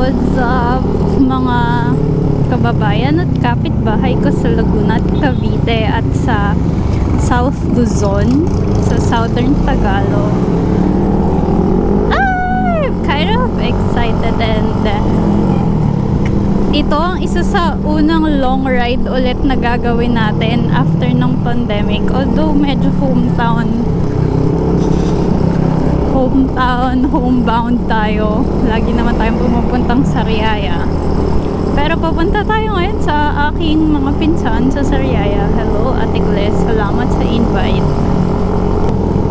What's up mga kababayan at kapitbahay ko sa Laguna at Cavite at sa South Luzon, sa Southern Tagalog. I'm kind of excited and ito ang isa sa unang long ride ulit na gagawin natin after ng pandemic. Although medyo homebound tayo. Lagi naman tayong pumupuntang Sariaya. Pero pupunta tayo ngayon sa aking mga pinsan sa Sariaya. Hello, Ate Gles. Salamat sa invite.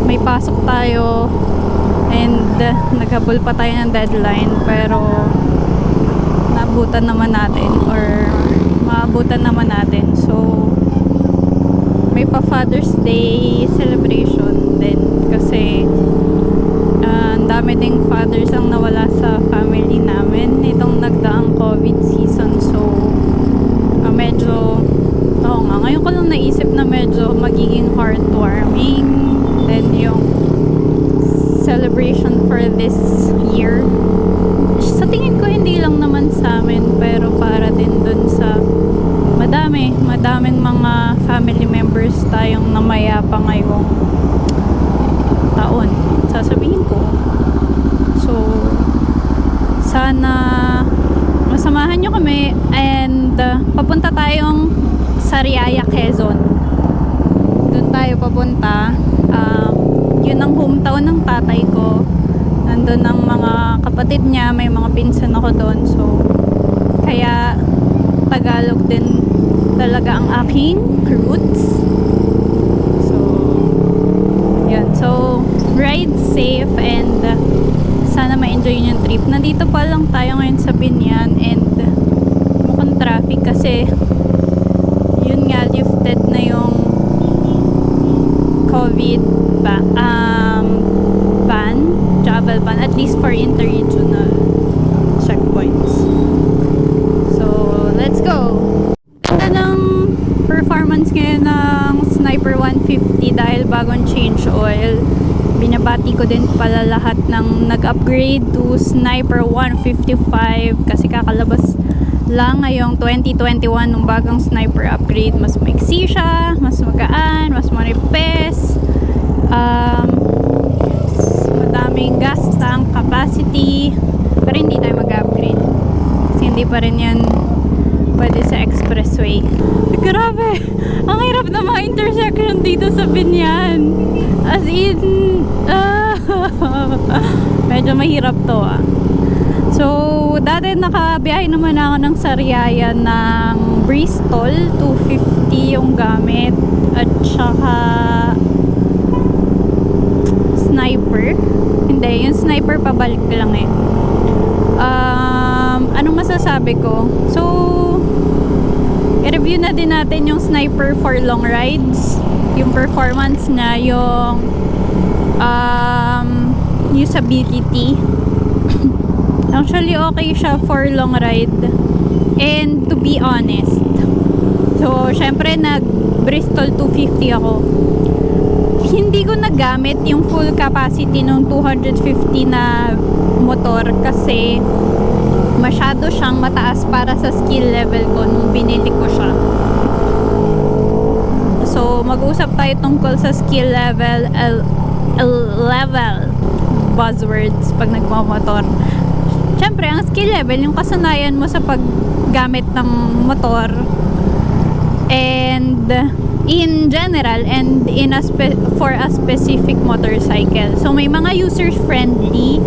May pasok tayo and naghabol pa tayo ng deadline pero naabutan naman natin or maabutan naman natin. So, may pa Father's Day celebration din kasi ang dami ding fathers ang nawala sa family namin itong nagdaang COVID season. So medyo ngayon ko lang naisip na medyo magiging heartwarming then yung celebration for this year. Sa tingin ko hindi lang naman sa amin pero para din dun sa madaming mga family members tayong namayapa ngayong taon, sasabihin ko. So sana masamahan nyo kami and papunta tayong Sariaya, Quezon. Doon tayo papunta. Yun ang hometown ng tatay ko. Nandun ang mga kapatid niya, may mga pinsan ako doon. So kaya Tagalog din talaga ang aking roots. So, ride safe and sana ma-enjoy yung trip. Nandito pa lang tayo ngayon sa Binyan and mukhang traffic kasi yun nga, lifted na yung COVID travel ban, at least for interregional checkpoints. So, let's go! Ito ng performance ngayon ng Sniper 150 dahil bagong change oil. Binabati ko din pala lahat ng nag-upgrade to Sniper 155 kasi kakalabas lang ngayong 2021 ng bagong Sniper upgrade. Mas maiksi siya, mas magaan, mas manipis, madaming gas tank capacity, pero hindi tayo mag-upgrade kasi hindi pa rin yan pwede sa expressway. Grabe! Ang hirap na mga intersection dito sa Binyan. As in, medyo mahirap to So, dati nakabiyahe naman ako ng Sariaya ng Bristol, 250 yung gamit. At saka Sniper. Hindi, yung Sniper pabalik lang eh. Anong masasabi ko? So, i-review na din natin yung Sniper for long rides, yung performance niya, yung usability. Actually okay siya for long ride and to be honest, so syempre nag Bristol 250 ako, hindi ko nagamit yung full capacity ng 250 na motor kasi masyado siyang mataas para sa skill level ko nung binili ko siya. So mag-usap tayo tungkol sa skill level, buzzwords pag nagmamotor. Siyempre ang skill level yung kasanayan mo sa paggamit ng motor and in general and for a specific motorcycle. So may mga user friendly,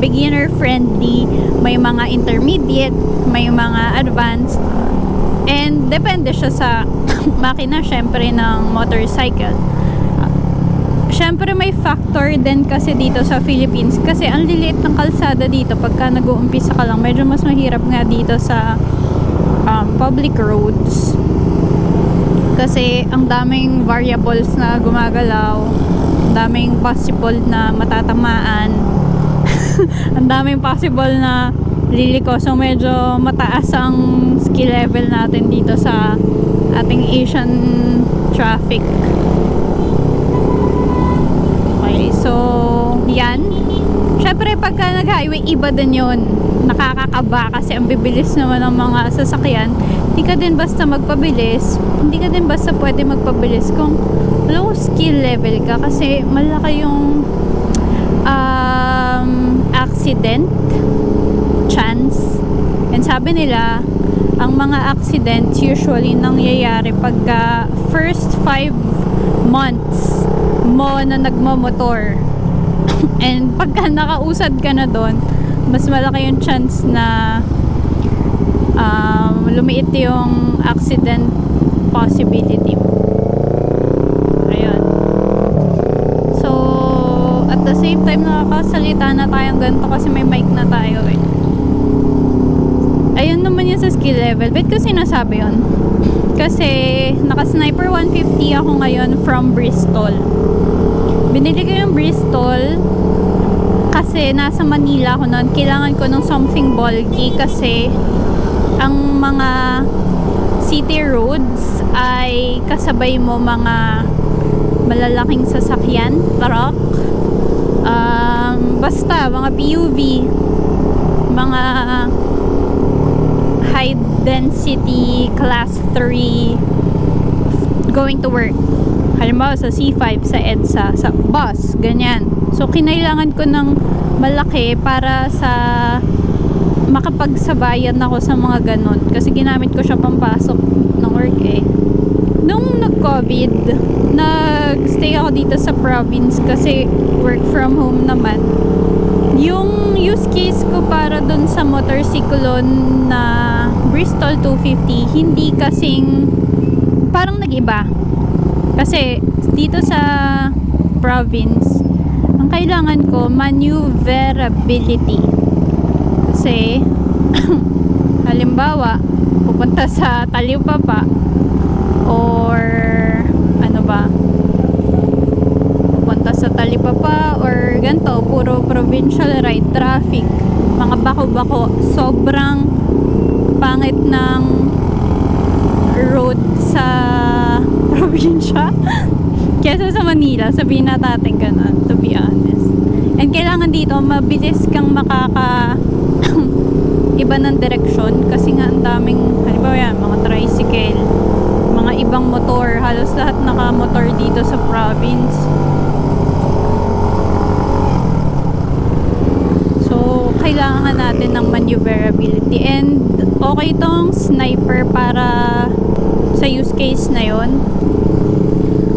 beginner friendly, may mga intermediate, may mga advanced, and depende siya sa makina syempre ng motorcycle. Syempre may factor din kasi dito sa Philippines kasi ang liliit ng kalsada dito pagka nag-uumpisa ka lang, medyo mas mahirap nga dito sa public roads kasi ang daming variables na gumagalaw, ang daming possible na matatamaan ang daming possible na liliko. So medyo mataas ang skill level natin dito sa ating Asian traffic. Okay, so yan. Syempre syempre pagka nag-highway, iba din yun. Nakakakaba kasi ang bibilis naman ng mga sasakyan. Hindi ka din basta magpabilis. Hindi ka din basta pwede magpabilis kung low skill level ka kasi malaki yung accident chance. And sabi nila, ang mga accidents usually nangyayari pagka first 5 months mo na nagmamotor. And pagka nakausad ka na doon, mas malaki yung chance na lumiit yung accident possibility mo. Ayun. So, at the same time, nakakasalita na tayong ganito kasi may mic na tayo eh. Ayun naman yun sa skill level. Ba't ko sinasabi yun? Kasi naka-sniper 150 ako ngayon from Bristol. Binili ko yung Bristol kasi nasa Manila ako noon. Kailangan ko ng something bulky kasi ang mga city roads ay kasabay mo mga malalaking sasakyan, truck, basta mga PUV, mga high density class 3 going to work. Halimbawa sa C5, sa EDSA, sa bus, ganyan. So kinailangan ko ng malaki para sa makapagsabayan ako sa mga ganon kasi ginamit ko siya pampasok ng work eh. Nung nag-COVID, nag-stay ako dito sa province kasi work from home naman. Yung use case ko para dun sa motorcycle na Bristol 250, hindi kasing parang nag-iba. Kasi dito sa province, ang kailangan ko maneuverability. Kasi halimbawa, pupunta sa Talipapa or ano ba? Pupunta sa Talipapa or ganito, puro provincial ride traffic. Mga bako-bako, sobrang pangit ng road sa probinsya kesa sa Manila, sabihin natin ganun, to be honest. And kailangan dito mabilis kang makaka iba ng direksyon kasi nga ang daming, halimbawa yan, mga tricycle, mga ibang motor, halos lahat naka-motor dito sa province. So kailangan natin ng maneuverability and okay tong sniper para sa use case na yon.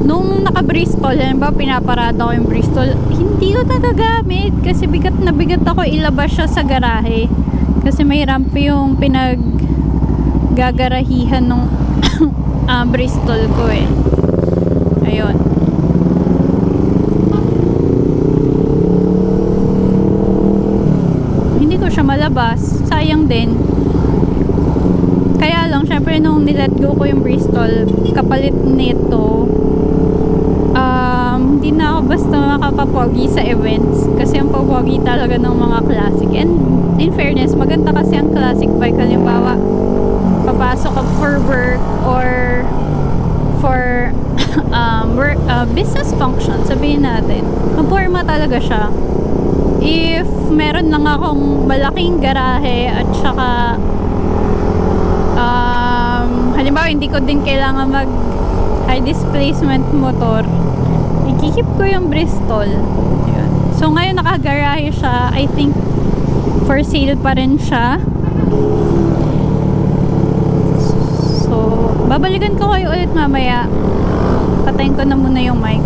Nung naka-Bristol, yan ba, pinaparada ko yung Bristol, hindi ko nagagamit kasi bigat na bigat ako ilabas siya sa garahe. Kasi may ramp yung pinaggagarahihan ng Bristol ko eh. Ayun. Hindi ko siya malabas. Sayang din. Kaya lang, syempre nung nilet go ko yung Bristol, kapalit nito, hindi na ako basta makapapogi sa events kasi ang popogi talaga ng mga classic. And in fairness, maganda kasi ang classic bike. Halimbawa, papasok ka for work or for business function, sabihin natin, magporma talaga siya. If meron lang akong malaking garahe at saka halimbawa hindi ko din kailangan mag high displacement motor, ikikip ko yung Bristol. Yun. So ngayon nakagarahe siya, I think for sale pa rin siya. So babalikan ko kayo ulit mamaya. Patayin ko na muna yung mic.